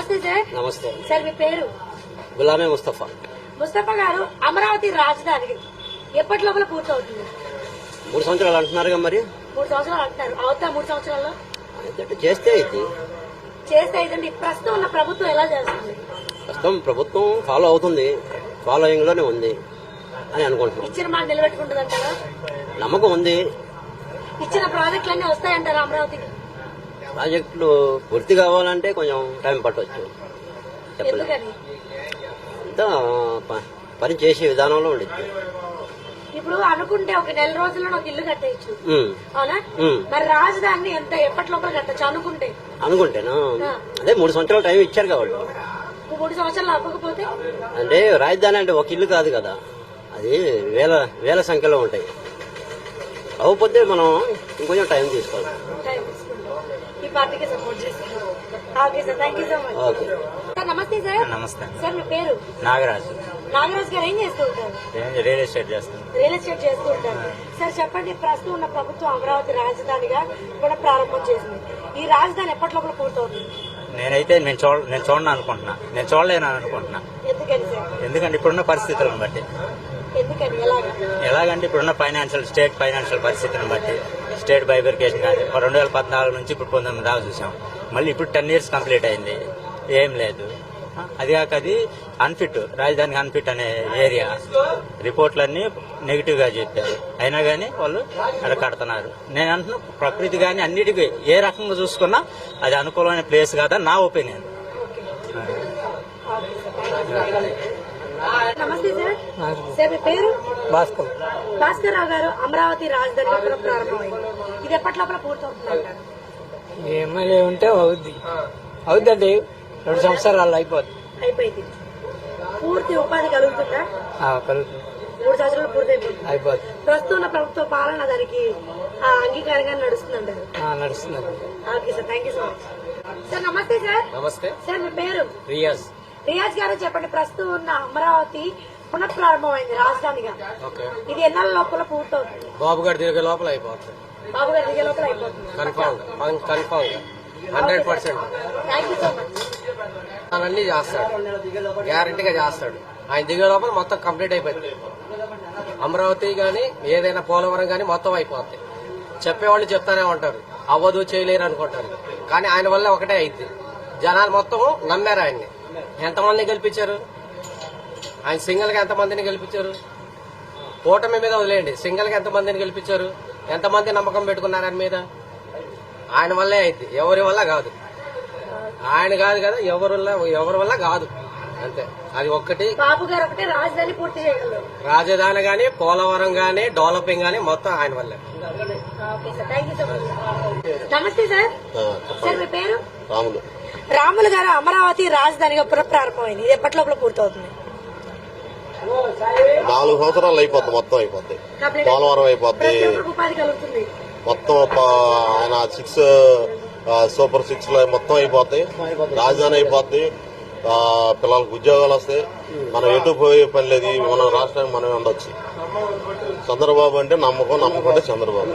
నమస్తే సార్. నమస్తే సార్ మీ పేరు? గులామే ముస్తఫా. ముస్తఫా గారు, అమరావతి రాజధాని ఎప్పటి లోపల పూర్తవుతుంది? 3 సంవత్సరాలు అంటున్నారుగా. మరి 3 సంవత్సరాలు అంటున్నారు. అవుతా 3 సంవత్సరాల్లో చేస్తే అయితే ఇదండి. ప్రస్తుతం ఉన్న ప్రభుత్వం ఎలా చేస్తుంది? ప్రస్తుతం ప్రభుత్వం ఫాలో అవుతుంది, ఫాలోయింగ్ లోనే ఉంది అని అనుకుంటున్నాం. ఇచ్చిన మాట నిలబెట్టుకుంటుంది అంటారా? నమ్మకం ఉంది. ఇచ్చిన ప్రాజెక్టులన్నీ వస్తాయంటారా అమరావతికి? ప్రాజెక్టులు పూర్తి కావాలంటే కొంచెం టైం పట్టవచ్చు. ఎందుకని? అంతా పని చేసే విధానంలో ఉండేది. ఇప్పుడు అనుకుంటే ఒక నెల రోజుల్లో ఒక ఇల్లు కట్టేయచ్చు, అవునా? మరి రాజధాని ఎప్పటి లోపల కట్టచ్చు అనుకుంటేనా? అదే 3 సంవత్సరాలు టైం ఇచ్చారు కాబట్టి. 3 సంవత్సరాలు అవ్వకపోతే అంటే రాజధాని అంటే ఒక ఇల్లు కాదు కదా, అది వేల సంఖ్యలో ఉంటాయి. అవ్వకపోతే మనం ఇంకొంచెం టైం తీసుకోవాలి. ఈ పార్టీకి సపోర్ట్ చేస్తారు. Okay sir, thank you so much. Okay sir. నమస్తే సార్. నమస్తే సార్ మీ పేరు? నాగరాజు. నాగరాజు గారు ఏం చేస్తూ ఉంటారు? రియల్ ఎస్టేట్ చేస్తాను. రియల్ ఎస్టేట్ చేస్తూ ఉంటారు. సార్ చెప్పండి, ప్రస్తుతం ఉన్న ప్రభుత్వం అమరావతి రాజధానిగా కూడా ప్రారంభం చేసింది. ఈ రాజధాని ఎప్పటి లోపల పూర్తవుతుంది? నేనైతే నేను చూడను అనుకుంటున్నా, నేను చూడలేను అనుకుంటున్నా. ఎందుకని సార్? ఎందుకంటే ఇప్పుడున్న పరిస్థితులను బట్టి. ఎందుకని? ఎలాగంటే ఇప్పుడున్న స్టేట్ ఫైనాన్షియల్ పరిస్థితిని బట్టి, స్టేట్ బైఫర్కేషన్ కానీ 2014 నుంచి ఇప్పుడు 19 దాకా చూసాం. మళ్ళీ ఇప్పుడు 10 years కంప్లీట్ అయింది, ఏం లేదు. అది కాక అది అన్ఫిట్, రాజధానికి అన్ఫిట్ అనే ఏరియా రిపోర్ట్లన్నీ నెగిటివ్ గా చెప్పారు. అయినా కానీ వాళ్ళు అక్కడ కడుతున్నారు. నేను అంటున్నా, ప్రకృతి కానీ అన్నిటికీ ఏ రకంగా చూసుకున్నా అది అనుకూలమైన ప్లేస్ కాదని నా ఒపీనియన్. నమస్తే సార్. సార్ మీ పేరు? భాస్కర్. భాస్కర్ రావు గారు, అమరావతి రాజధాని కూడా ప్రారంభమైంది. ఇది ఎప్పటి లోపల పూర్తవుతుంది? ఎమ్మెల్యే ఉంటే అవుద్దండి. 2 సంవత్సరాలు అయిపోయింది. పూర్తి ఉపాధి కలుగుతుందా? కలుగుతుంది. 3 సంవత్సరాలు పూర్తి అయిపోద్ది. ప్రస్తుతం ఉన్న ప్రభుత్వ పాలన దానికి అంగీకారంగా నడుస్తుందంటారు? నడుస్తుంది. Okay sir, thank you so much. Sir నమస్తే సార్. నమస్తే సార్ మీ పేరు? రియాజ్. రియాజ్ గారు చెప్పండి, ప్రస్తుతం ఉన్న అమరావతి పునఃప్రారంభమైంది రాజధానిగా. ఇది ఎన్నాళ్ళ లోపల పూర్తవుతుంది? బాబు గారు తిరిగే లోపల అయిపోతుంది. బాబు గారు దిగే లోపల అయిపోతుంది. Confirm 100%. Thank you so much. అన్నీ చేస్తాడు, గ్యారంటీగా చేస్తాడు. ఆయన దిగే లోపల మొత్తం కంప్లీట్ అయిపోయింది. అమరావతి గాని ఏదైనా పోలవరం గాని మొత్తం అయిపోద్ది. చెప్పేవాళ్ళు చెప్తానే ఉంటారు, అవ్వదు చేయలేరు అనుకుంటారు. కానీ ఆయన వల్ల ఒకటే అయింది. జనాలు మొత్తం నమ్మారు ఆయన్ని. ఎంతమందిని గెలిపించారు? ఆయన సింగిల్ గా ఎంతమందిని గెలిపించారు? కూటమి మీద వదిలేయండి, సింగిల్ గా ఎంతమందిని గెలిపించారు? ఎంతమంది నమ్మకం పెట్టుకున్నారు ఆయన మీద? ఆయన వల్లే అయింది, ఎవరి వల్ల కాదు. ఆయన కాదు కదా, ఎవరి వల్ల కాదు, అంతే. అది ఒక్కటి. బాబు గారు ఒకటే రాజధాని పూర్తి చేయగలరు. రాజధాని గాని, పోలవరం గాని, డెవలపింగ్ గాని మొత్తం ఆయన వల్లే. నమస్తే సార్. సార్ మీ పేరు? రాములు. రాములు గారు, అమరావతి రాజధానిగా పునఃప్రారంభమైంది. ఇది ఎప్పటి లోపల పూర్తవుతుంది? 4 సంవత్సరాలు అయిపోద్ది, మొత్తం అయిపోద్ది. పోలవరం అయిపోద్ది, ఉపాధి కలుగుతుంది మొత్తం. ఆయన 6 సూపర్ 6 లో మొత్తం అయిపోతాయి. రాజధాని అయిపోద్ది, పిల్లలకు ఉద్యోగాలు వస్తాయి. మనం ఎటు పోయే పని లేదు. మన రాష్ట్రానికి మనమే ఉండొచ్చు. చంద్రబాబు అంటే నమ్మకం, నమ్మకం అంటే చంద్రబాబు.